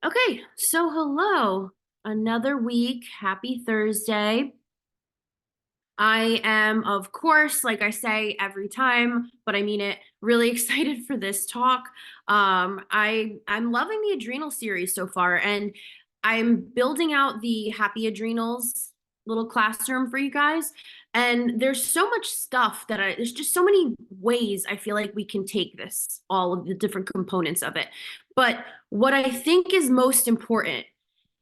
Okay, so hello. Another week. Happy Thursday. I am, of course, like I say every time, but I mean it, really excited for this talk. I'm loving the adrenal series so far, and I'm building out the Happy Adrenals little classroom for you guys. And there's so much stuff there's just so many ways I feel like we can take this, all of the different components of it. But what I think is most important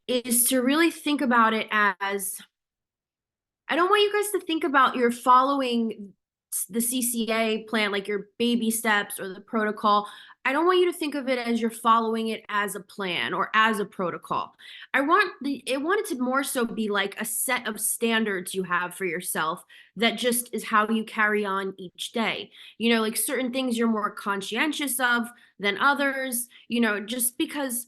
is to really think about it as I don't want you guys to think about you're following the CCA plan, like your baby steps or the protocol. I don't want you to think of it as you're following it as a plan or as a protocol. I want it to more so be like a set of standards you have for yourself that just is how you carry on each day. You know, like certain things you're more conscientious of than others, just because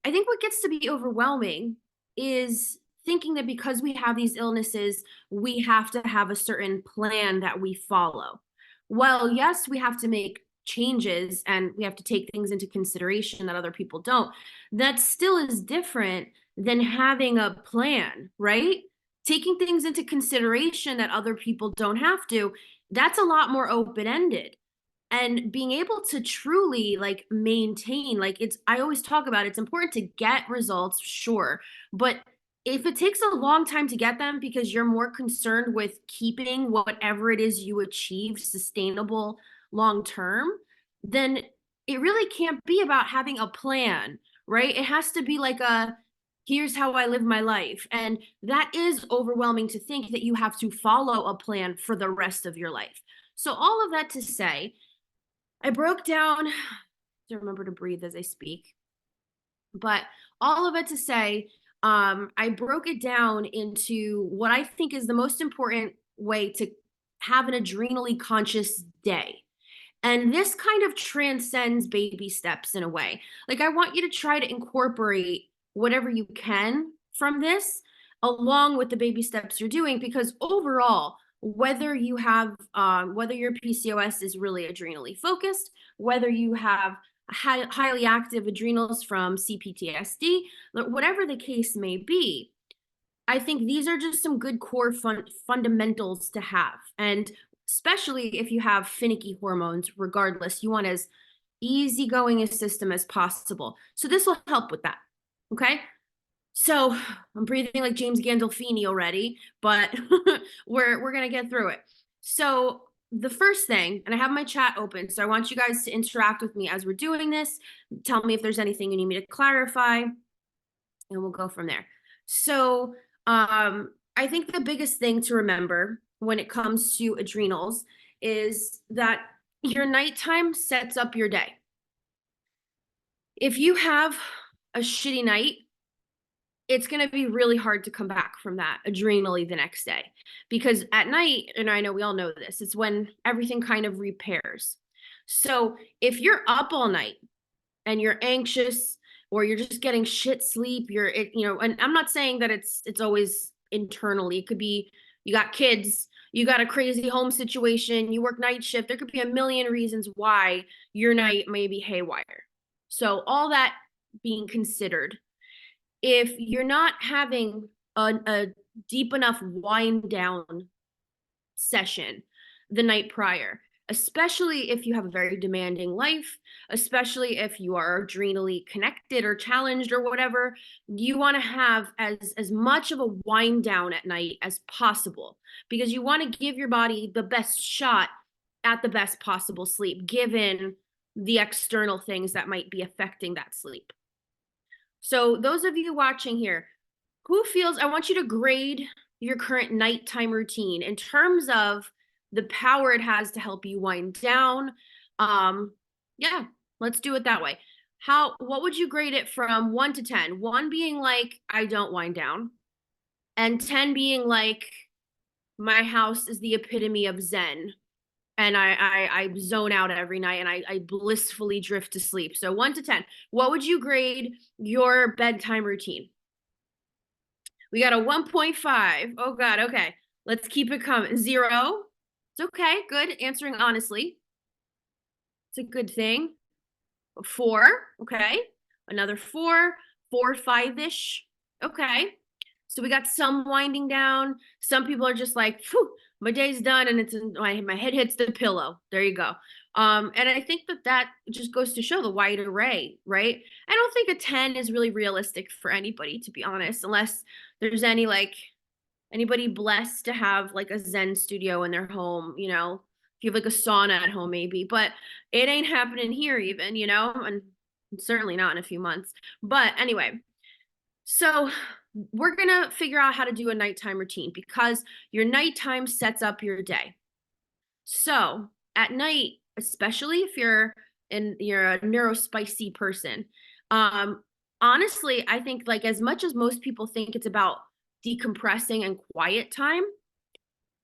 I think what gets to be overwhelming is thinking that because we have these illnesses, we have to have a certain plan that we follow. Well, yes, we have to make changes and we have to take things into consideration that other people don't. That still is different than having a plan, right? Taking things into consideration that other people don't have to, that's a lot more open ended and being able to truly like maintain like it's I always talk about it's important to get results, sure, but if it takes a long time to get them because you're more concerned with keeping whatever it is you achieve sustainable long term, then it really can't be about having a plan, right? It has to be like a here's how I live my life, and that is overwhelming to think that you have to follow a plan for the rest of your life. So all of that to say, I broke down to remember to breathe as I speak, but all of it to say, I broke it down into what I think is the most important way to have an adrenally conscious day. And this kind of transcends baby steps in a way. Like, I want you to try to incorporate whatever you can from this along with the baby steps you're doing, because overall, whether your PCOS is really adrenally focused, whether you have highly active adrenals from CPTSD, whatever the case may be, I think these are just some good core fundamentals to have. And especially if you have finicky hormones, regardless, you want as easygoing a system as possible. So this will help with that. Okay. So I'm breathing like James Gandolfini already, but we're gonna get through it. So the first thing, and I have my chat open, so I want you guys to interact with me as we're doing this. Tell me if there's anything you need me to clarify, and we'll go from there. So I think the biggest thing to remember when it comes to adrenals is that your nighttime sets up your day. If you have a shitty night, it's going to be really hard to come back from that adrenally the next day, because at night, and I know we all know this, it's when everything kind of repairs. So if you're up all night and you're anxious or you're just getting shit sleep, and I'm not saying that it's always internally. It could be you got kids, you got a crazy home situation, you work night shift. There could be a million reasons why your night may be haywire. So all that being considered, if you're not having a deep enough wind down session the night prior, especially if you have a very demanding life, especially if you are adrenally connected or challenged or whatever, you want to have as much of a wind down at night as possible, because you want to give your body the best shot at the best possible sleep given the external things that might be affecting that sleep. So those of you watching here, I want you to grade your current nighttime routine in terms of the power it has to help you wind down. Yeah, let's do it that way. What would you grade it from 1 to 10? 1 being like, I don't wind down, and 10 being like, my house is the epitome of Zen. And I zone out every night and I blissfully drift to sleep. So 1 to 10, what would you grade your bedtime routine? We got a 1.5. Oh God, okay. Let's keep it coming. 0. It's okay, good. Answering honestly. It's a good thing. 4, okay. Another 4, 4, 5-ish. Okay. So we got some winding down. Some people are just like, phew, my day's done and it's my head hits the pillow. There you go. And I think that just goes to show the wide array, right? I don't think a 10 is really realistic for anybody, to be honest, unless there's anybody blessed to have like a Zen studio in their home, if you have like a sauna at home, maybe, but it ain't happening here even, and certainly not in a few months. But anyway, so we're going to figure out how to do a nighttime routine because your nighttime sets up your day. So at night, especially if you're a neurospicy person, um, honestly, I think like as much as most people think it's about decompressing and quiet time,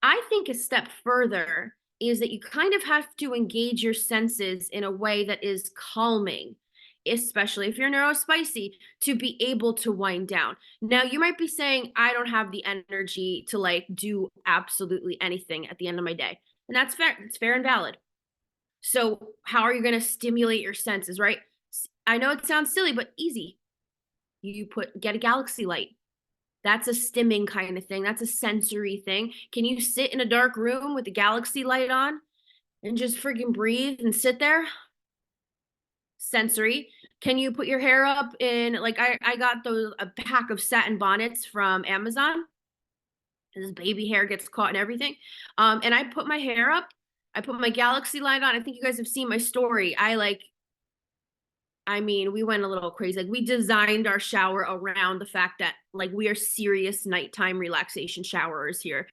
I think a step further is that you kind of have to engage your senses in a way that is calming, especially if you're neurospicy, to be able to wind down. Now, you might be saying, I don't have the energy to like do absolutely anything at the end of my day. And that's fair. It's fair and valid. So, how are you going to stimulate your senses, right? I know it sounds silly, but easy. Get a galaxy light. That's a stimming kind of thing. That's a sensory thing. Can you sit in a dark room with the galaxy light on and just freaking breathe and sit there? Sensory. Can you put your hair up in like I got a pack of satin bonnets from Amazon. This baby hair gets caught and everything. And I put my hair up. I put my galaxy light on. I think you guys have seen my story. We went a little crazy. Like we designed our shower around the fact that like we are serious nighttime relaxation showerers here.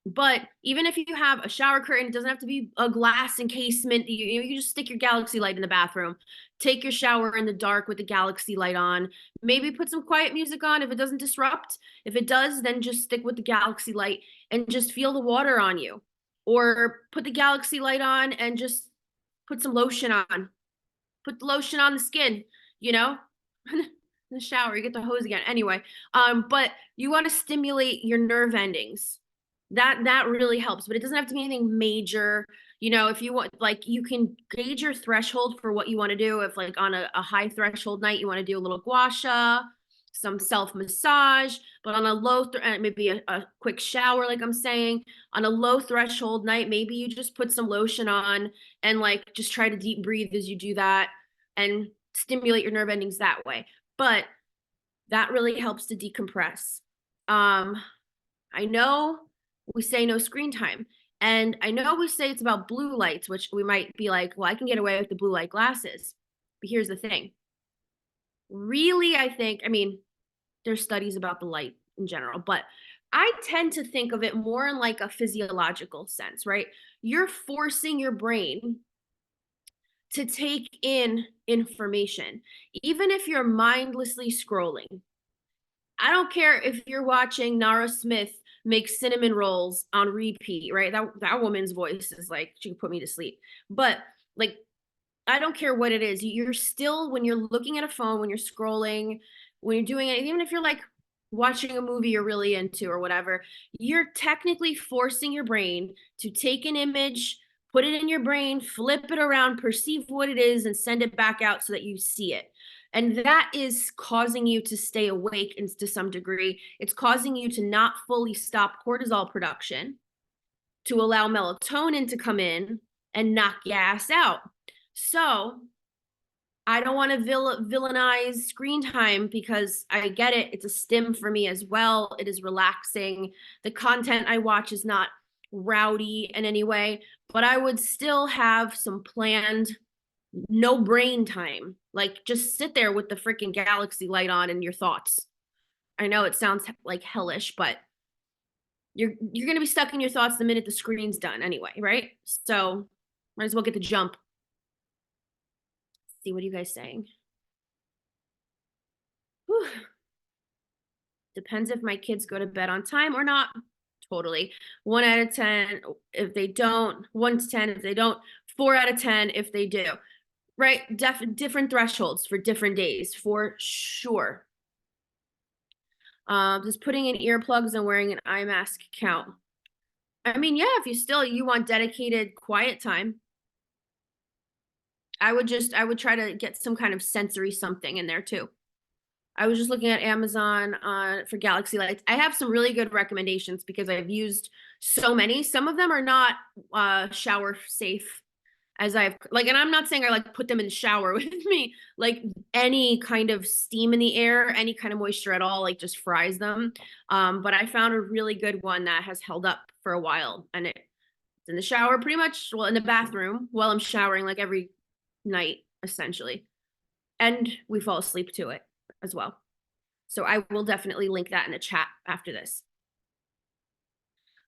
But even if you have a shower curtain, it doesn't have to be a glass encasement. You just stick your galaxy light in the bathroom. Take your shower in the dark with the galaxy light on. Maybe put some quiet music on if it doesn't disrupt. If it does, then just stick with the galaxy light and just feel the water on you. Or put the galaxy light on and just put some lotion on. Put the lotion on the skin, in the shower, you get the hose again. Anyway, but you want to stimulate your nerve endings. That really helps, but it doesn't have to be anything major. If you want, like, you can gauge your threshold for what you want to do. If like on a high threshold night, you want to do a little gua sha, some self massage, but on a maybe a quick shower, like I'm saying. On a low threshold night, maybe you just put some lotion on and like just try to deep breathe as you do that and stimulate your nerve endings that way. But that really helps to decompress. I know we say no screen time, and I know we say it's about blue lights, which we might be like, well, I can get away with the blue light glasses. But here's the thing. Really, there's studies about the light in general, but I tend to think of it more in like a physiological sense, right? You're forcing your brain to take in information, even if you're mindlessly scrolling. I don't care if you're watching Nara Smith make cinnamon rolls on repeat, right? That woman's voice is like, she could put me to sleep. But like, I don't care what it is. You're still, when you're looking at a phone, when you're scrolling, when you're doing it, even if you're like watching a movie you're really into or whatever, you're technically forcing your brain to take an image, put it in your brain, flip it around, perceive what it is, and send it back out so that you see it. And that is causing you to stay awake to some degree. It's causing you to not fully stop cortisol production, to allow melatonin to come in and knock your ass out. So I don't want to villainize screen time because I get it. It's a stim for me as well. It is relaxing. The content I watch is not rowdy in any way, but I would still have some planned no brain time. Like just sit there with the freaking galaxy light on and your thoughts. I know it sounds like hellish, but you're going to be stuck in your thoughts the minute the screen's done anyway, right? So might as well get the jump. See, what are you guys saying? Whew. Depends if my kids go to bed on time or not. Totally. 1 out of 10 if they don't, 1 to 10 if they don't, 4 out of 10 if they do. Right? Different thresholds for different days, for sure. Does putting in earplugs and wearing an eye mask count? Yeah, if you want dedicated quiet time. I would try to get some kind of sensory something in there too. I was just looking at Amazon for Galaxy lights. I have some really good recommendations because I've used so many. Some of them are not shower safe, as I've like, and I'm not saying I like put them in the shower with me. Like any kind of steam in the air, any kind of moisture at all, like just fries them. But I found a really good one that has held up for a while, and it's in the shower pretty much, well, in the bathroom while I'm showering, like every night essentially, and we fall asleep to it as well. So I will definitely link that in the chat after this.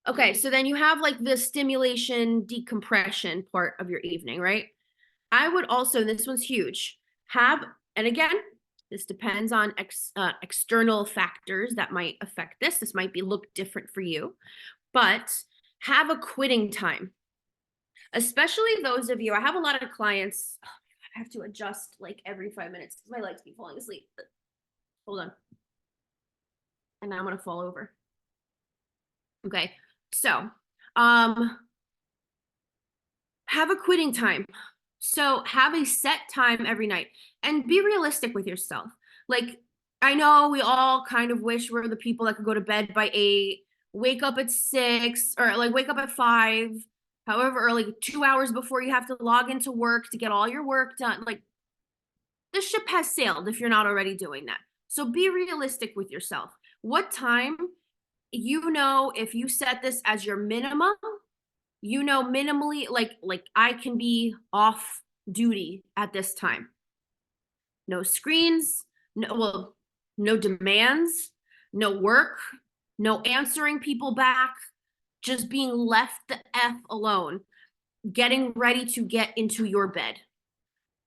Okay, so then you have like the stimulation decompression part of your evening, right? I would also, and this one's huge, have, and again, this depends on external factors that might affect this. This might be look different for you, but have a quitting time. Especially those of you, I have a lot of clients, oh, I have to adjust like every 5 minutes because my legs keep falling asleep. Hold on. And now I'm gonna fall over. Okay, so have a quitting time. So have a set time every night and be realistic with yourself. Like, I know we all kind of wish we're the people that could go to bed by 8, wake up at 6, or like wake up at 5, however early, 2 hours before you have to log into work to get all your work done. Like, the ship has sailed if you're not already doing that. So be realistic with yourself. What time, you know, if you set this as your minimum, you know, minimally, like I can be off duty at this time. No screens, no demands, no work, no answering people back, just being left the F alone, getting ready to get into your bed.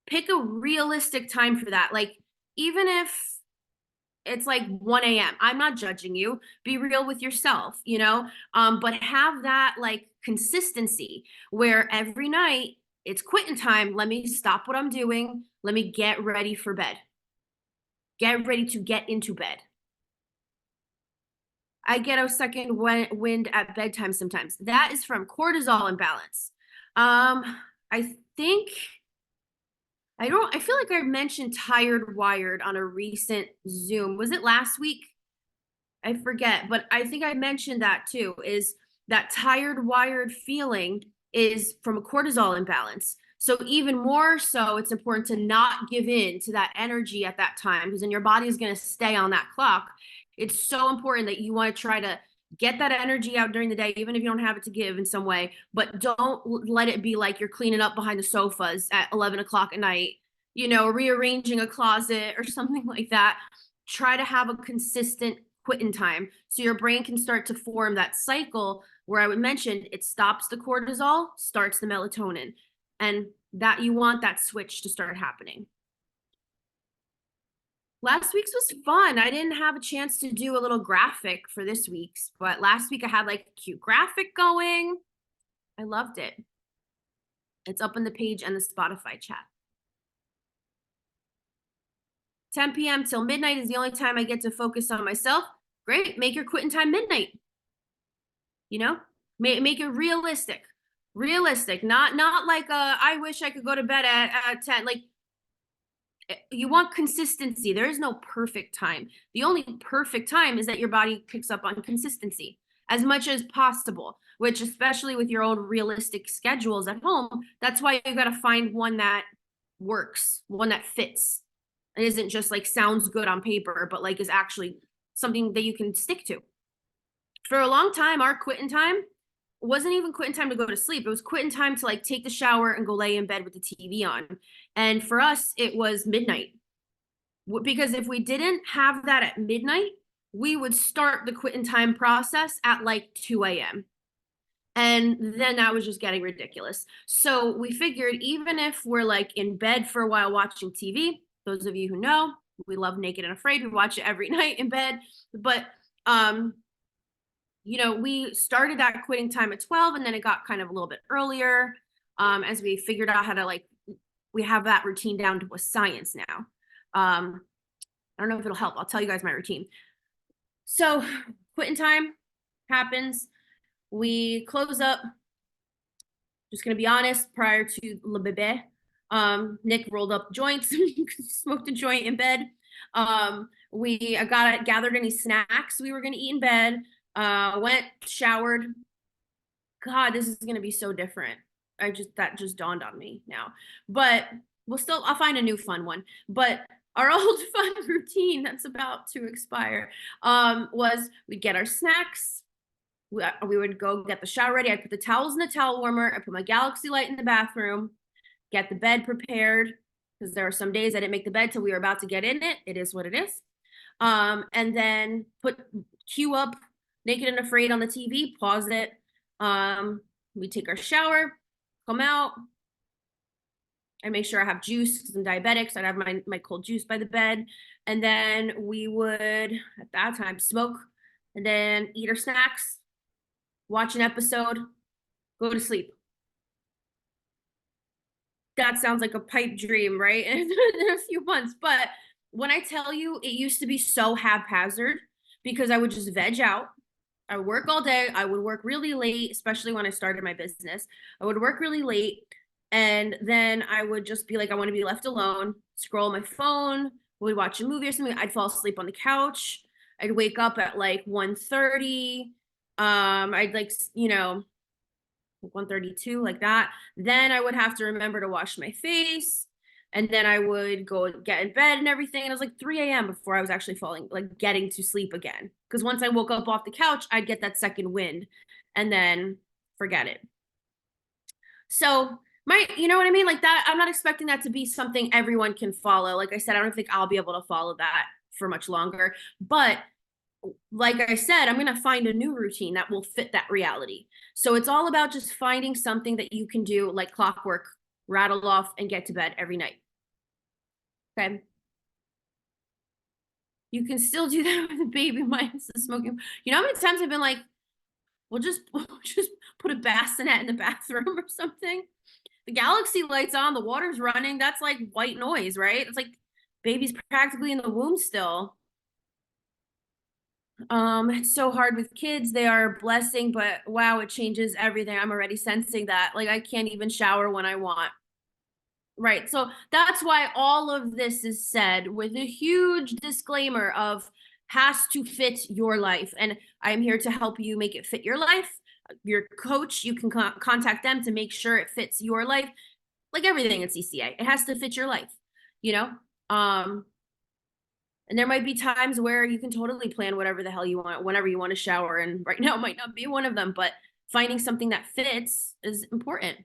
Pick a realistic time for that. Like, even if it's like 1 a.m. I'm not judging you. Be real with yourself, you know? But have that like consistency where every night it's quitting time. Let me stop what I'm doing. Let me get ready for bed. Get ready to get into bed. I get a second wind at bedtime sometimes. That is from cortisol imbalance. I think I feel like I mentioned tired wired on a recent Zoom. Was it last week? I forget, but I think I mentioned that too, is that tired wired feeling is from a cortisol imbalance. So even more so, it's important to not give in to that energy at that time, because then your body is going to stay on that clock. It's so important that you want to try to get that energy out during the day, even if you don't have it to give in some way, but don't let it be like you're cleaning up behind the sofas at 11 o'clock at night, you know, rearranging a closet or something like that. Try to have a consistent quitting time so your brain can start to form that cycle where I would mention it stops the cortisol, starts the melatonin, and that you want that switch to start happening. Last week's was fun. I didn't have a chance to do a little graphic for this week's, but last week I had like a cute graphic going. I loved it. It's up on the page and the Spotify chat. 10 p.m. till midnight is the only time I get to focus on myself. Great. Make your quitting time midnight. You know, make it realistic. Realistic. Not like I wish I could go to bed at 10. Like, you want consistency. There is no perfect time. The only perfect time is that your body picks up on consistency as much as possible, which especially with your own realistic schedules at home, that's why you got to find one that works, one that fits. It isn't just like sounds good on paper, but like is actually something that you can stick to. For a long time, our quitting time wasn't even quitting time to go to sleep. It was quitting time to like take the shower and go lay in bed with the TV on. And for us, it was midnight. Because if we didn't have that at midnight, we would start the quitting time process at like 2 a.m. And then that was just getting ridiculous. So we figured even if we're like in bed for a while watching TV, those of you who know, we love Naked and Afraid. We watch it every night in bed. But you know, we started that quitting time at 12, and then it got kind of a little bit earlier as we figured out how to like, we have that routine down to a science now. I don't know if it'll help. I'll tell you guys my routine. So quitting time happens. We close up. Just going to be honest, prior to le bébé, Nick rolled up joints, smoked a joint in bed. I gathered any snacks we were gonna eat in bed. Went, showered. God, this is gonna be so different. That just dawned on me now. But I'll find a new fun one. But our old fun routine that's about to expire was we'd get our snacks. We would go get the shower ready. I'd put the towels in the towel warmer. I put my Galaxy light in the bathroom, get the bed prepared, because there are some days I didn't make the bed till we were about to get in it. It is what it is. And then cue up Naked and Afraid on the TV, pause it. We take our shower, come out. I make sure I have juice because I'm diabetic, so I'd have my cold juice by the bed. And then we would, at that time, smoke and then eat our snacks, watch an episode, go to sleep. That sounds like a pipe dream, right? In a few months. But when I tell you, it used to be so haphazard because I would just veg out. I would work all day. I would work really late, especially when I started my business. I would work really late. And then I would just be like, I want to be left alone, scroll my phone, would watch a movie or something. I'd fall asleep on the couch. I'd wake up at like 1:30. I'd like, 1:32, like that. Then I would have to remember to wash my face. And then I would go get in bed and everything. And it was like 3 a.m. before I was actually getting to sleep again. Because once I woke up off the couch, I'd get that second wind and then forget it. So you know what I mean? Like that, I'm not expecting that to be something everyone can follow. Like I said, I don't think I'll be able to follow that for much longer. But like I said, I'm going to find a new routine that will fit that reality. So it's all about just finding something that you can do like clockwork, rattle off and get to bed every night. Okay. You can still do that with a baby minus the smoking. You know how many times I've been like, we'll just put a bassinet in the bathroom or something. The Galaxy light's on, the water's running. That's like white noise, right? It's like baby's practically in the womb still. It's so hard with kids. They are a blessing, but wow, it changes everything. I'm already sensing that. Like I can't even shower when I want. Right. So that's why all of this is said with a huge disclaimer of has to fit your life. And I'm here to help you make it fit your life. Your coach, you can contact them to make sure it fits your life. Like everything in CCA, it has to fit your life, you know? And there might be times where you can totally plan whatever the hell you want, whenever you want to shower. And right now it might not be one of them, but finding something that fits is important.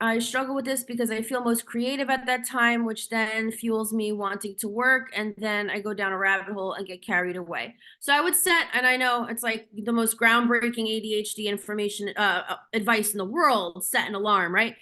I struggle with this because I feel most creative at that time, which then fuels me wanting to work. And then I go down a rabbit hole and get carried away. So I would set, and I know it's like the most groundbreaking ADHD information, advice in the world, set an alarm, right?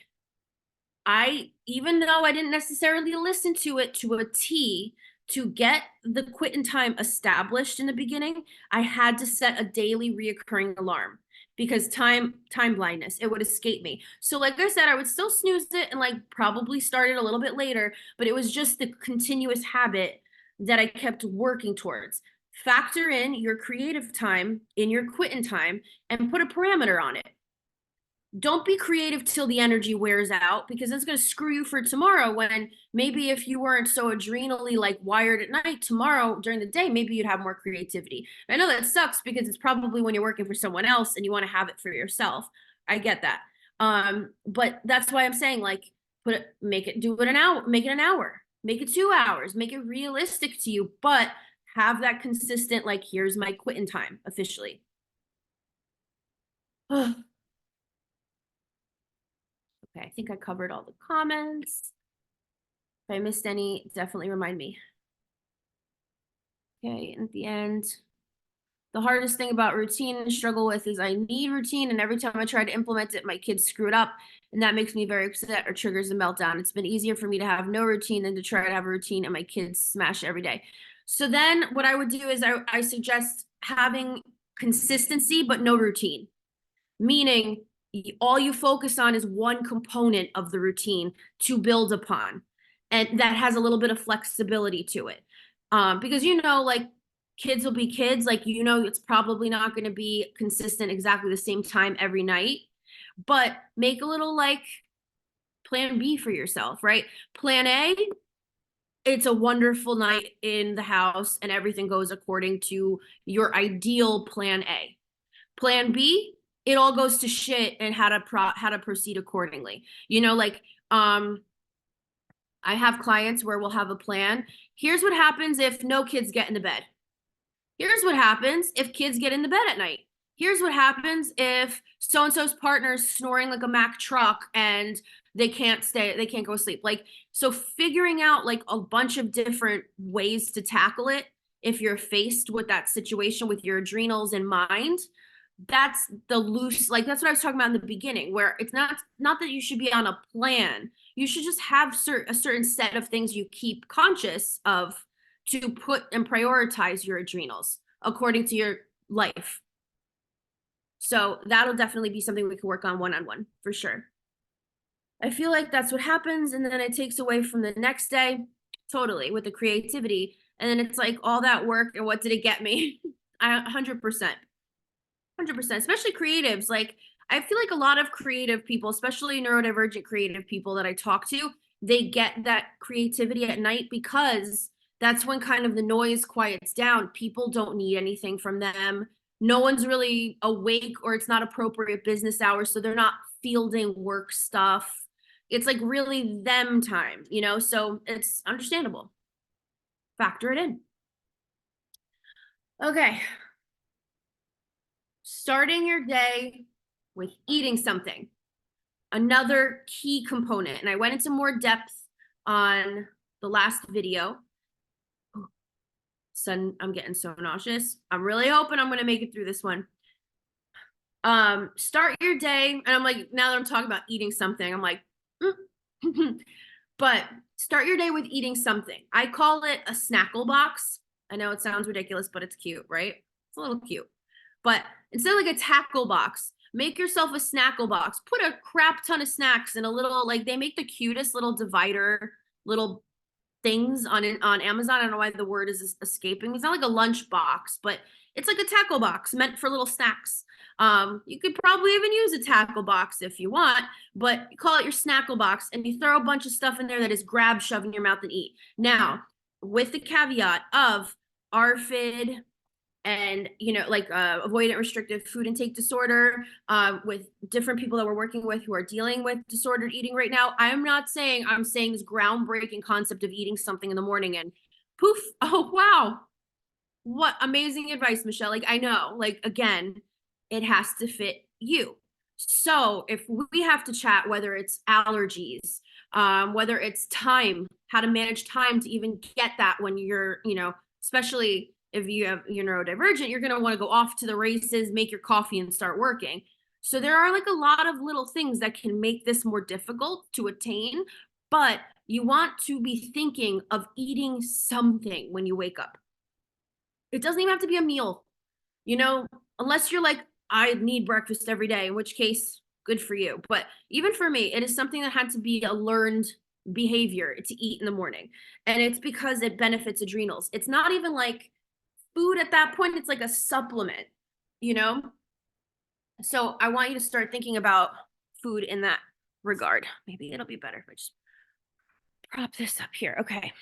Even though I didn't necessarily listen to it to a T, to get the quitting time established in the beginning, I had to set a daily reoccurring alarm because time blindness, it would escape me. So like I said, I would still snooze it and like probably start it a little bit later, but it was just the continuous habit that I kept working towards. Factor in your creative time in your quitting time and put a parameter on it. Don't be creative till the energy wears out because it's going to screw you for tomorrow when maybe if you weren't so adrenally like wired at night, tomorrow during the day maybe you'd have more creativity. I know that sucks because it's probably when you're working for someone else and you want to have it for yourself. I get that. But that's why I'm saying like make it an hour, make it an hour, make it 2 hours, make it realistic to you, but have that consistent like here's my quitting time officially. Okay, I think I covered all the comments. If I missed any, definitely remind me. Okay, and at the end, the hardest thing about routine and struggle with is I need routine, and every time I try to implement it, my kids screw it up, and that makes me very upset or triggers a meltdown. It's been easier for me to have no routine than to try to have a routine, and my kids smash every day. So then what I would do is I suggest having consistency, but no routine, meaning all you focus on is one component of the routine to build upon, and that has a little bit of flexibility to it. Because like kids will be kids, like it's probably not going to be consistent exactly the same time every night, but make a little like plan B for yourself, right? Plan A, it's a wonderful night in the house and everything goes according to your ideal plan A. Plan B, it all goes to shit and how to proceed accordingly. Like I have clients where we'll have a plan. Here's what happens if no kids get into bed. Here's what happens if kids get into bed at night. Here's what happens if so and so's partner is snoring like a Mack truck and they can't go to sleep. Like, so figuring out like a bunch of different ways to tackle it if you're faced with that situation with your adrenals in mind, that's the loose, like that's what I was talking about in the beginning, where it's not that you should be on a plan. You should just have a certain set of things you keep conscious of to put and prioritize your adrenals according to your life. So that'll definitely be something we can work on one-on-one for sure. I feel like that's what happens, and then it takes away from the next day, totally, with the creativity. And then it's like all that work, and what did it get me? 100%. 100%, especially creatives. Like, I feel like a lot of creative people, especially neurodivergent creative people that I talk to, they get that creativity at night because that's when kind of the noise quiets down. People don't need anything from them. No one's really awake, or it's not appropriate business hours, so they're not fielding work stuff. It's like really them time, so it's understandable. Factor it in. Okay. Starting your day with eating something. Another key component, and I went into more depth on the last video. So I'm getting so nauseous. I'm really hoping I'm going to make it through this one. Start your day, and I'm like, now that I'm talking about eating something, I'm like, but start your day with eating something. I call it a snackle box. I know it sounds ridiculous, but it's cute, right? It's a little cute. But instead of like a tackle box, make yourself a snackle box. Put a crap ton of snacks in a little, like they make the cutest little divider, little things on Amazon. I don't know why the word is escaping. It's not like a lunch box, but it's like a tackle box meant for little snacks. You could probably even use a tackle box if you want, but you call it your snackle box, and you throw a bunch of stuff in there that is grab, shove in your mouth, and eat. Now, with the caveat of ARFID and, like avoidant restrictive food intake disorder, with different people that we're working with who are dealing with disordered eating right now. I'm saying this groundbreaking concept of eating something in the morning and poof, oh, wow. What amazing advice, Michelle. Like, I know, like, again, it has to fit you. So if we have to chat, whether it's allergies, whether it's time, how to manage time to even get that when you're, especially if you're neurodivergent, you're going to want to go off to the races, make your coffee, and start working. So there are like a lot of little things that can make this more difficult to attain, but you want to be thinking of eating something when you wake up. It doesn't even have to be a meal, unless you're like, I need breakfast every day, in which case, good for you. But even for me, it is something that had to be a learned behavior to eat in the morning. And it's because it benefits adrenals. It's not even like food at that point. It's like a supplement, So I want you to start thinking about food in that regard. Maybe it'll be better if I just prop this up here. Okay.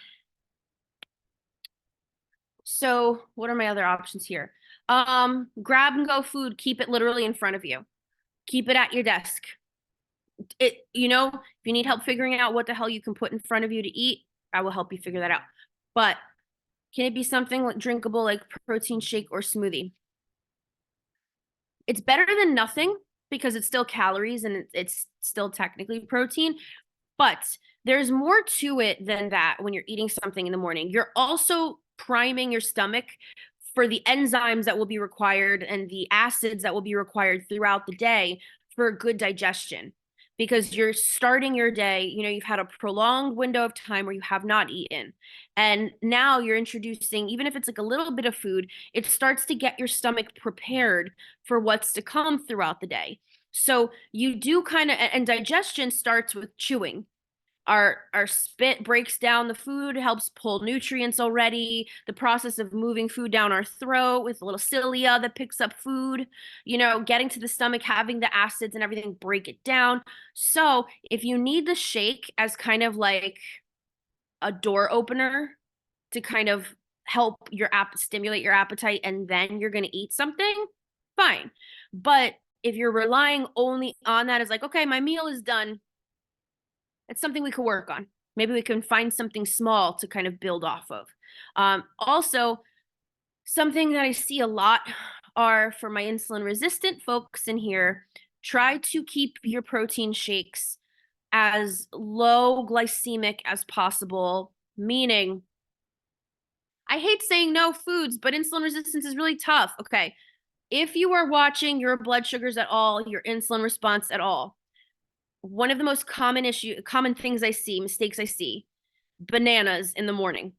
So what are my other options here? Grab and go food. Keep it literally in front of you. Keep it at your desk. If you need help figuring out what the hell you can put in front of you to eat, I will help you figure that out. But can it be something like drinkable, like protein shake or smoothie? It's better than nothing because it's still calories and it's still technically protein, but there's more to it than that when you're eating something in the morning. You're also priming your stomach for the enzymes that will be required and the acids that will be required throughout the day for good digestion. Because you're starting your day, you've had a prolonged window of time where you have not eaten. And now you're introducing, even if it's like a little bit of food, it starts to get your stomach prepared for what's to come throughout the day. So you do kind of, and digestion starts with chewing. Our spit breaks down the food, helps pull nutrients already. The process of moving food down our throat with a little cilia that picks up food, getting to the stomach, having the acids and everything break it down. So if you need the shake as kind of like a door opener to kind of help your stimulate your appetite, and then you're going to eat something, fine. But if you're relying only on that as like, okay, my meal is done, it's something we could work on. Maybe we can find something small to kind of build off of. Also, something that I see a lot are for my insulin resistant folks in here, try to keep your protein shakes as low glycemic as possible, meaning I hate saying no foods, but insulin resistance is really tough. Okay. If you are watching your blood sugars at all, your insulin response at all, one of the most common things I see, mistakes I see, bananas in the morning.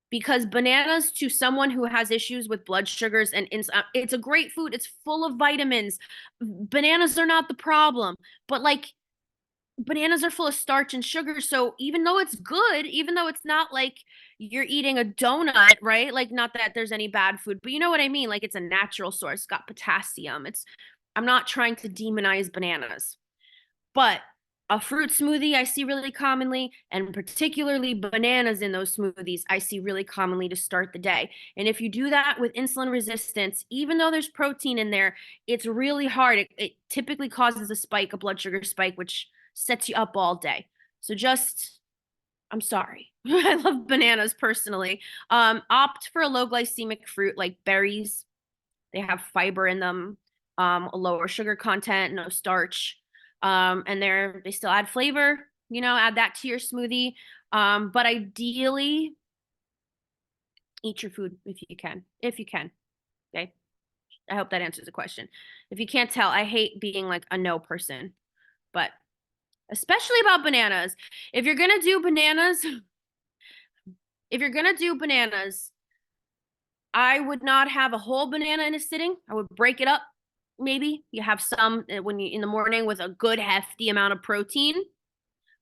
Because bananas to someone who has issues with blood sugars and it's a great food. It's full of vitamins. Bananas are not the problem, but like bananas are full of starch and sugar. So even though it's good, even though it's not like you're eating a donut, right? Like not that there's any bad food, but you know what I mean? Like it's a natural source, it's got potassium. I'm not trying to demonize bananas. But a fruit smoothie I see really commonly, and particularly bananas in those smoothies, I see really commonly to start the day. And if you do that with insulin resistance, even though there's protein in there, it's really hard. It typically causes a blood sugar spike, which sets you up all day. So I'm sorry. I love bananas personally. Opt for a low glycemic fruit like berries. They have fiber in them, a lower sugar content, no starch. And they still add flavor, add that to your smoothie. But ideally, eat your food if you can. If you can. Okay. I hope that answers the question. If you can't tell, I hate being like a no person, but especially about bananas. If you're gonna do bananas, I would not have a whole banana in a sitting. I would break it up. Maybe you have some when you in the morning with a good hefty amount of protein,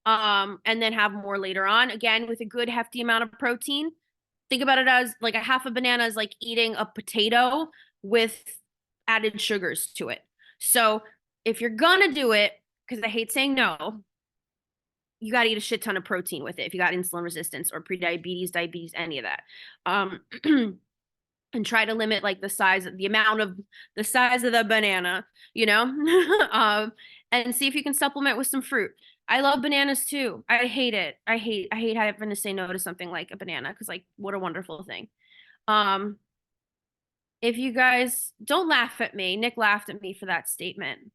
and then have more later on. Again, with a good hefty amount of protein. Think about it as like a half a banana is like eating a potato with added sugars to it. So if you're gonna do it, because I hate saying no, you got to eat a shit ton of protein with it. If you got insulin resistance or prediabetes, diabetes, any of that. And try to limit like the size of the banana, and see if you can supplement with some fruit. I love bananas too. I hate it. I hate having to say no to something like a banana because like what a wonderful thing. If you guys don't laugh at me, Nick laughed at me for that statement.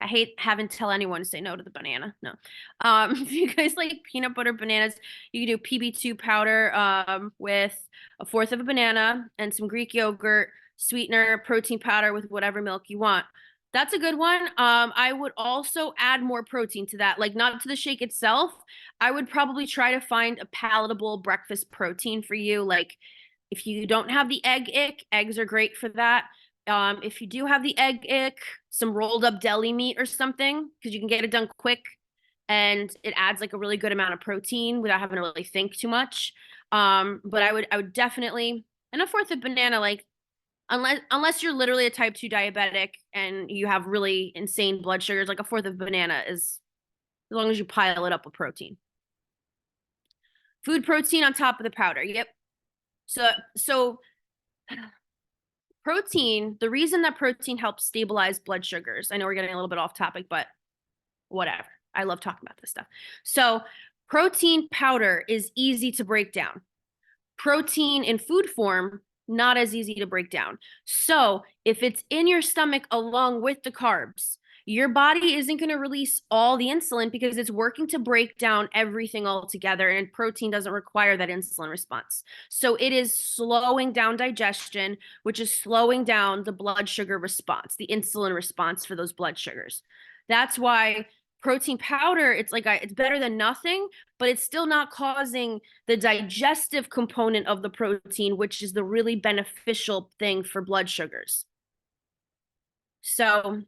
I hate having to tell anyone to say no to the banana. No. If you guys like peanut butter bananas, you can do PB2 powder with a fourth of a banana and some Greek yogurt, sweetener, protein powder with whatever milk you want. That's a good one. I would also add more protein to that, like not to the shake itself. I would probably try to find a palatable breakfast protein for you. Like if you don't have the egg ick, eggs are great for that. If you do have the egg ick, some rolled up deli meat or something, because you can get it done quick and it adds like a really good amount of protein without having to really think too much. But I would definitely, and a fourth of banana, like unless you're literally a type 2 diabetic and you have really insane blood sugars, like a fourth of banana is as long as you pile it up with protein. Food protein on top of the powder. Yep. So protein, the reason that protein helps stabilize blood sugars, I know we're getting a little bit off topic, but whatever. I love talking about this stuff. So protein powder is easy to break down. Protein in food form, not as easy to break down. So if it's in your stomach along with the carbs, your body isn't going to release all the insulin because it's working to break down everything all together, and protein doesn't require that insulin response. So it is slowing down digestion, which is slowing down the blood sugar response, the insulin response for those blood sugars. That's why protein powder, it's better than nothing, but it's still not causing the digestive component of the protein, which is the really beneficial thing for blood sugars. So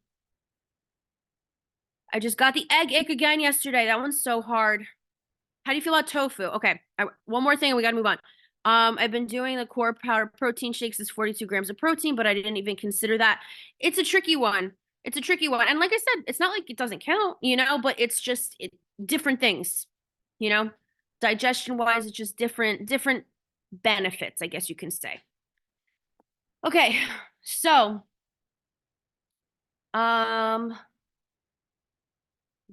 I just got the egg ick again yesterday. That one's so hard. How do you feel about tofu? Okay, one more thing, and we gotta move on. I've been doing the core powder protein shakes. It's 42 grams of protein, but I didn't even consider that. It's a tricky one. It's a tricky one. And like I said, it's not like it doesn't count, but it's just different things, you know? Digestion wise, it's just different benefits, I guess you can say. Okay, so um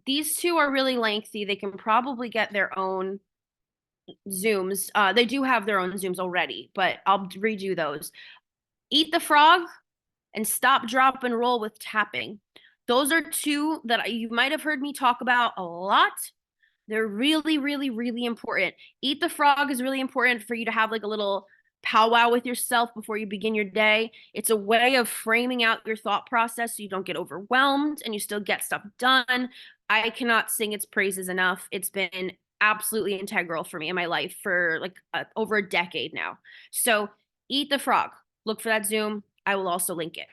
these two are really lengthy. They can probably get their own Zooms. They do have their own Zooms already, but I'll redo those. Eat the frog and stop, drop, and roll with tapping. Those are two that you might have heard me talk about a lot. They're really, really, really important. Eat the frog is really important for you to have like a little powwow with yourself before you begin your day. It's a way of framing out your thought process so you don't get overwhelmed and you still get stuff done. I cannot sing its praises enough. It's been absolutely integral for me in my life for like over a decade now. So eat the frog. Look for that Zoom. I will also link it.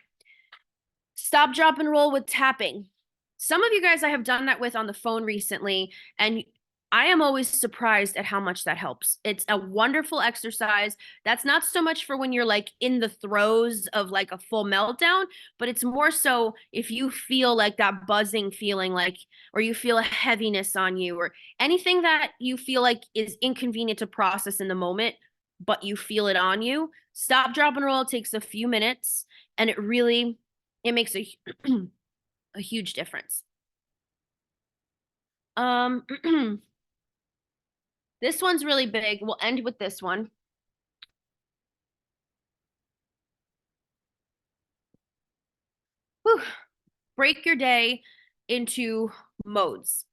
Stop, drop, and roll with tapping. Some of you guys I have done that with on the phone recently, and I am always surprised at how much that helps. It's a wonderful exercise. That's not so much for when you're like in the throes of like a full meltdown, but it's more so if you feel like that buzzing feeling like, or you feel a heaviness on you, or anything that you feel like is inconvenient to process in the moment, but you feel it on you. Stop, drop, and roll. It takes a few minutes, and it makes a huge difference. This one's really big. We'll end with this one. Whew. Break your day into modes.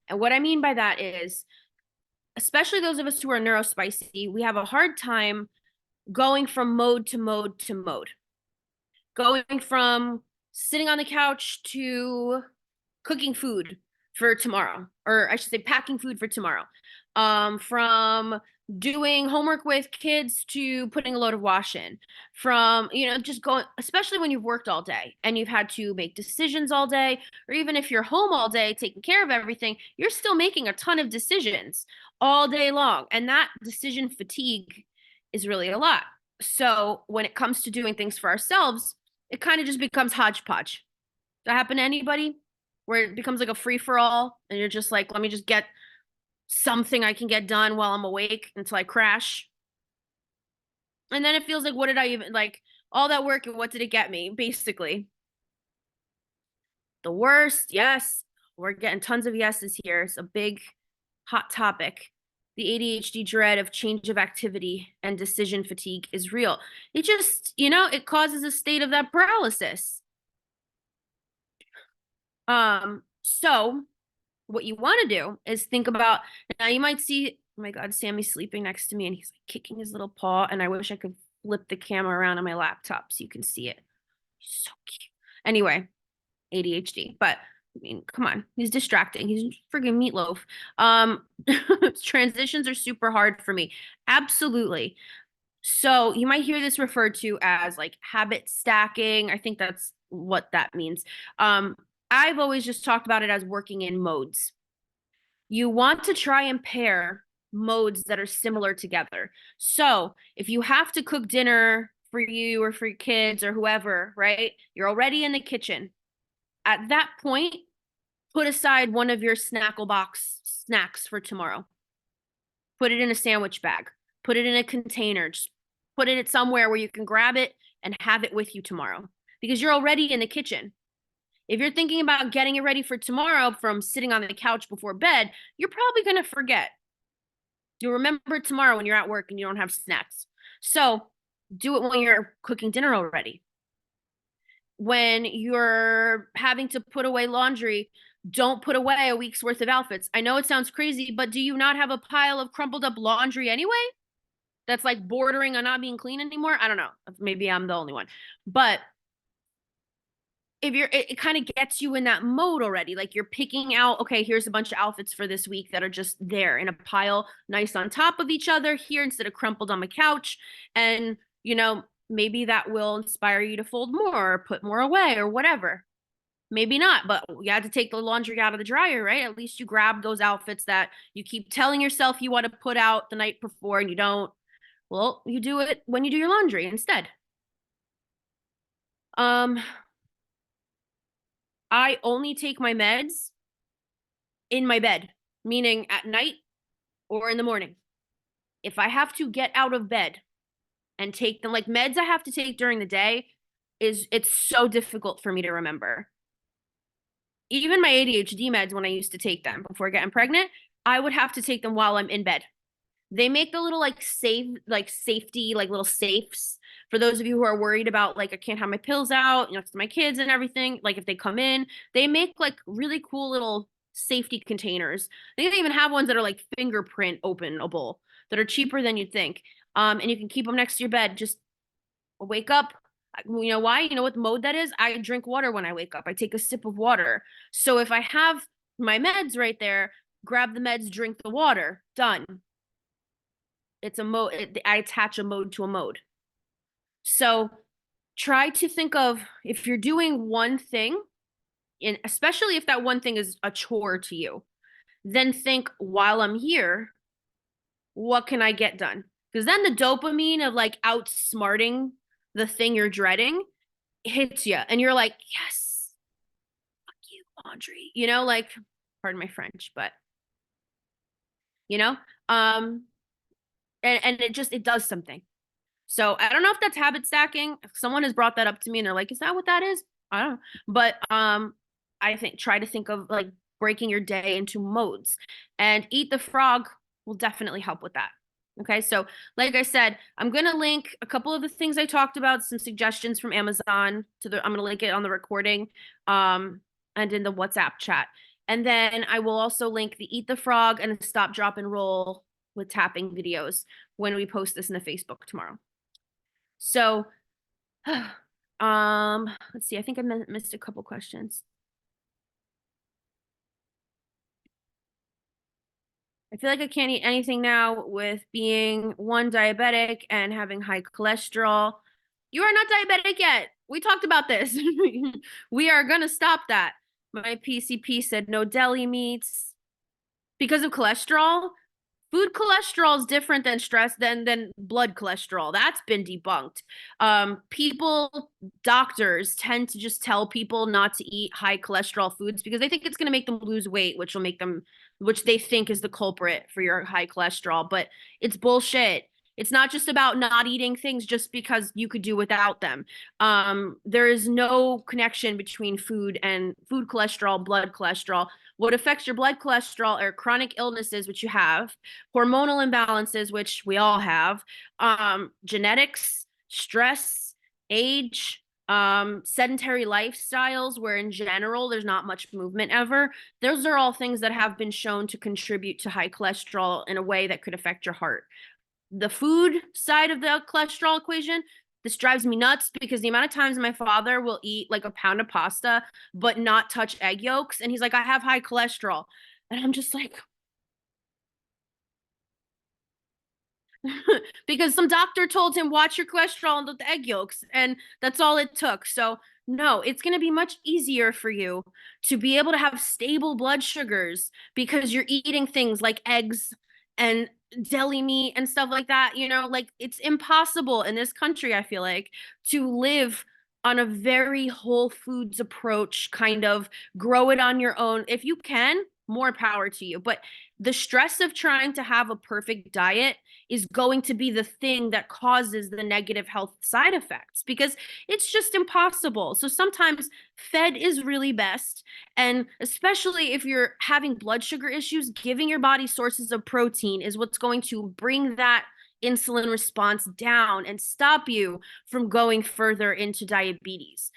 And what I mean by that is, especially those of us who are neurospicy, we have a hard time going from mode to mode to mode. Going from sitting on the couch to cooking food for tomorrow, or I should say packing food for tomorrow. From doing homework with kids to putting a load of wash in, from, just going, especially when you've worked all day and you've had to make decisions all day, or even if you're home all day taking care of everything, you're still making a ton of decisions all day long. And that decision fatigue is really a lot. So when it comes to doing things for ourselves, it kind of just becomes hodgepodge. Does that happen to anybody? Where it becomes like a free for all, and you're just like, let me just get something I can get done while I'm awake until I crash. And then it feels like, what did I even like? All that work, and what did it get me? Basically, the worst. Yes, we're getting tons of yeses here. It's a big, hot topic. The ADHD dread of change of activity and decision fatigue is real. It just, it causes a state of that paralysis. So what you want to do is think about, now you might see, oh my God, Sammy's sleeping next to me and he's like kicking his little paw, and I wish I could flip the camera around on my laptop so you can see it. He's so cute. Anyway, ADHD, but I mean, come on, he's distracting. He's friggin' meatloaf. Transitions are super hard for me. Absolutely. So you might hear this referred to as like habit stacking. I think that's what that means. I've always just talked about it as working in modes. You want to try and pair modes that are similar together. So if you have to cook dinner for you or for your kids or whoever, right? You're already in the kitchen. At that point, put aside one of your snackle box snacks for tomorrow. Put it in a sandwich bag. Put it in a container. Just put it somewhere where you can grab it and have it with you tomorrow, because you're already in the kitchen. If you're thinking about getting it ready for tomorrow from sitting on the couch before bed, you're probably going to forget. You'll remember tomorrow when you're at work and you don't have snacks. So do it when you're cooking dinner already. When you're having to put away laundry, don't put away a week's worth of outfits. I know it sounds crazy, but do you not have a pile of crumpled up laundry anyway? That's like bordering on not being clean anymore? I don't know. Maybe I'm the only one. But if it kind of gets you in that mode already. Like you're picking out, okay, here's a bunch of outfits for this week that are just there in a pile, nice on top of each other here instead of crumpled on my couch. And, maybe that will inspire you to fold more or put more away or whatever. Maybe not, but you had to take the laundry out of the dryer, right? At least you grab those outfits that you keep telling yourself you want to put out the night before and you don't. Well, you do it when you do your laundry instead. Um, I only take my meds in my bed, meaning at night or in the morning. If I have to get out of bed and take them, like meds I have to take during the day, it's so difficult for me to remember. Even my ADHD meds, when I used to take them before getting pregnant, I would have to take them while I'm in bed. They make the little like safety, like little safes for those of you who are worried about like I can't have my pills out next to my kids and everything. Like if they come in, they make like really cool little safety containers. They even have ones that are like fingerprint openable that are cheaper than you'd think. And you can keep them next to your bed. Just wake up. You know why? You know what mode that is? I drink water when I wake up. I take a sip of water. So if I have my meds right there, grab the meds, drink the water. Done. It's a mode. I attach a mode to a mode. So try to think of if you're doing one thing, and especially if that one thing is a chore to you, then think while I'm here, what can I get done? Because then the dopamine of like outsmarting the thing you're dreading hits you, and you're like, yes, fuck you, laundry. You know, like, pardon my French, but you know, um, and it does something. So I don't know if that's habit stacking. If someone has brought that up to me and they're like, is that what that is? I don't know. But I think try to think of like breaking your day into modes, and Eat the Frog will definitely help with that. Okay, so like I said, I'm gonna link a couple of the things I talked about, some suggestions from Amazon I'm gonna link it on the recording, and in the WhatsApp chat. And then I will also link the Eat the Frog and the Stop, Drop, and Roll with tapping videos when we post this in the Facebook tomorrow. So, let's see. I think I missed a couple questions. I feel like I can't eat anything now with being one diabetic and having high cholesterol. You are not diabetic yet. We talked about this. We are gonna stop that. My PCP said no deli meats because of cholesterol. Food cholesterol is different than stress than blood cholesterol. That's been debunked. Doctors tend to just tell people not to eat high cholesterol foods because they think it's going to make them lose weight, which they think is the culprit for your high cholesterol. But it's bullshit. It's not just about not eating things just because you could do without them. There is no connection between food and food cholesterol, blood cholesterol. What affects your blood cholesterol are chronic illnesses, which you have, hormonal imbalances, which we all have, genetics, stress, age, sedentary lifestyles, where in general there's not much movement ever. Those are all things that have been shown to contribute to high cholesterol in a way that could affect your heart. The food side of the cholesterol equation, this drives me nuts because the amount of times my father will eat like a pound of pasta but not touch egg yolks, and he's like, I have high cholesterol. And I'm just like, because some doctor told him watch your cholesterol and the egg yolks, and that's all it took. So no, it's going to be much easier for you to be able to have stable blood sugars because you're eating things like eggs and deli meat and stuff like that. You know, like it's impossible in this country, I feel like, to live on a very whole foods approach, kind of grow it on your own. If you can, more power to you. But the stress of trying to have a perfect diet is going to be the thing that causes the negative health side effects because it's just impossible. So sometimes fed is really best. And especially if you're having blood sugar issues, giving your body sources of protein is what's going to bring that insulin response down and stop you from going further into diabetes.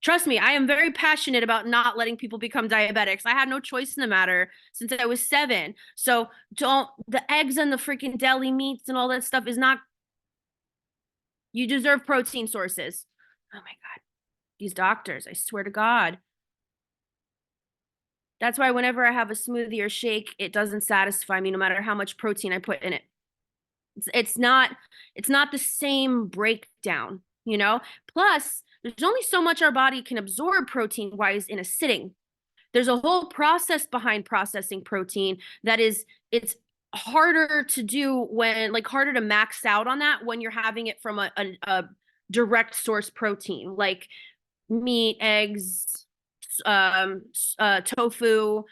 Trust me, I am very passionate about not letting people become diabetics. I had no choice in the matter since I was 7. So don't, the eggs and the freaking deli meats and all that stuff is not, you deserve protein sources. Oh my God. These doctors, I swear to God. That's why whenever I have a smoothie or shake, it doesn't satisfy me no matter how much protein I put in it. It's not the same breakdown, you know? Plus, there's only so much our body can absorb protein wise in a sitting. There's a whole process behind processing protein that it's harder to do when, like, harder to max out on that when you're having it from a direct source protein like meat, eggs, tofu,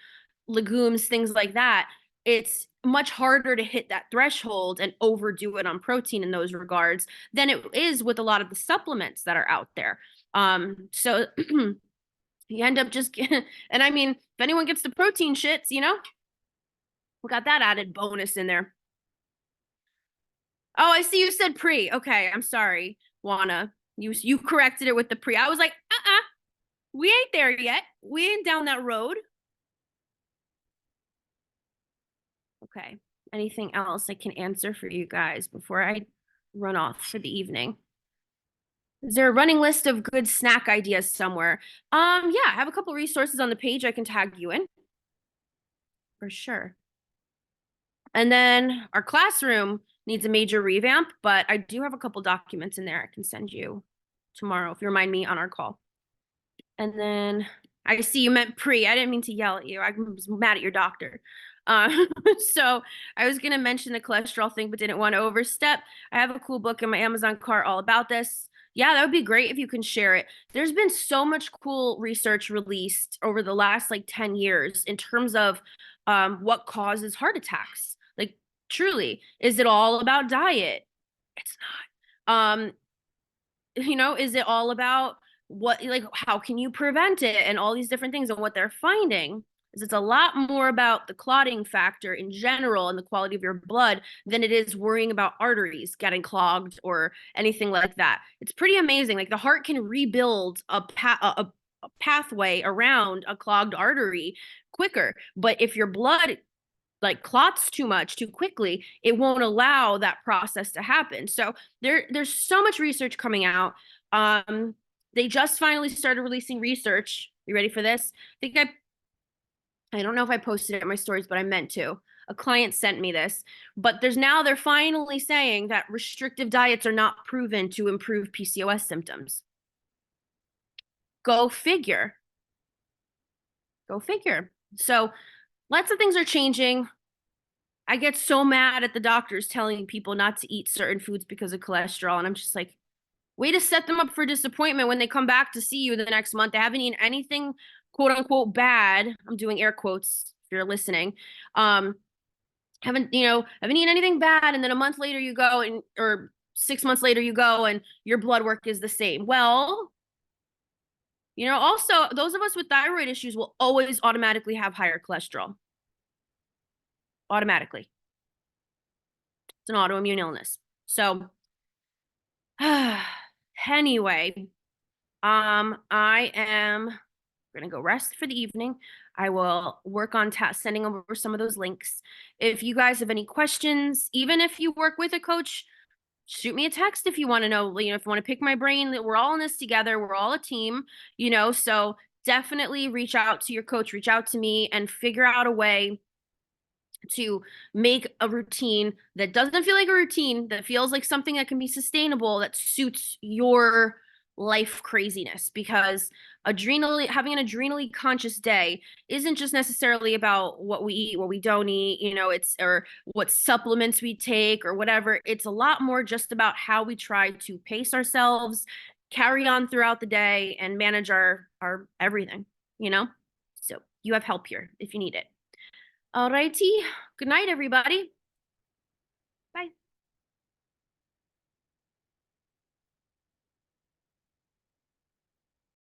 legumes, things like that. It's much harder to hit that threshold and overdo it on protein in those regards than it is with a lot of the supplements that are out there. So you end up just and I mean, if anyone gets the protein shits, we got that added bonus in there. Oh, I see you said pre. Okay, I'm sorry, Juana. You corrected it with the pre. I was like, we ain't there yet. We ain't down that road. Okay. Anything else I can answer for you guys before I run off for the evening? Is there a running list of good snack ideas somewhere? Yeah, I have a couple resources on the page I can tag you in. For sure. And then our classroom needs a major revamp, but I do have a couple documents in there I can send you tomorrow if you remind me on our call. And then I see you meant pre. I didn't mean to yell at you. I was mad at your doctor. So I was going to mention the cholesterol thing, but didn't want to overstep. I have a cool book in my Amazon cart all about this. Yeah, that would be great if you can share it. There's been so much cool research released over the last like 10 years in terms of what causes heart attacks. Like, truly, is it all about diet? It's not. Is it all about what, like, how can you prevent it and all these different things? And what they're finding is it's a lot more about the clotting factor in general and the quality of your blood than it is worrying about arteries getting clogged or anything like that. It's pretty amazing. Like, the heart can rebuild a pathway around a clogged artery quicker, but if your blood like clots too much too quickly, it won't allow that process to happen. So there's so much research coming out. They just finally started releasing research. You ready for this? I don't know if I posted it in my stories, but I meant to. A client sent me this, but they're finally saying that restrictive diets are not proven to improve PCOS symptoms. Go figure. Go figure. So lots of things are changing. I get so mad at the doctors telling people not to eat certain foods because of cholesterol. And I'm just like, way to set them up for disappointment when they come back to see you the next month. They haven't eaten anything, quote unquote, bad. I'm doing air quotes if you're listening. Haven't eaten anything bad. And then a month later you go or 6 months later you go and your blood work is the same. Well, also those of us with thyroid issues will always automatically have higher cholesterol. Automatically. It's an autoimmune illness. So anyway, I am gonna go rest for the evening. I will work on sending over some of those links. If you guys have any questions, even if you work with a coach, shoot me a text if you want to know, if you want to pick my brain. That we're all in this together. We're all a team, so definitely reach out to your coach, reach out to me, and figure out a way to make a routine that doesn't feel like a routine, that feels like something that can be sustainable, that suits your life craziness. Because having an adrenally conscious day isn't just necessarily about what we eat, what we don't eat, or what supplements we take or whatever. It's a lot more just about how we try to pace ourselves, carry on throughout the day, and manage our everything. So you have help here if you need it. All righty. Good night, everybody.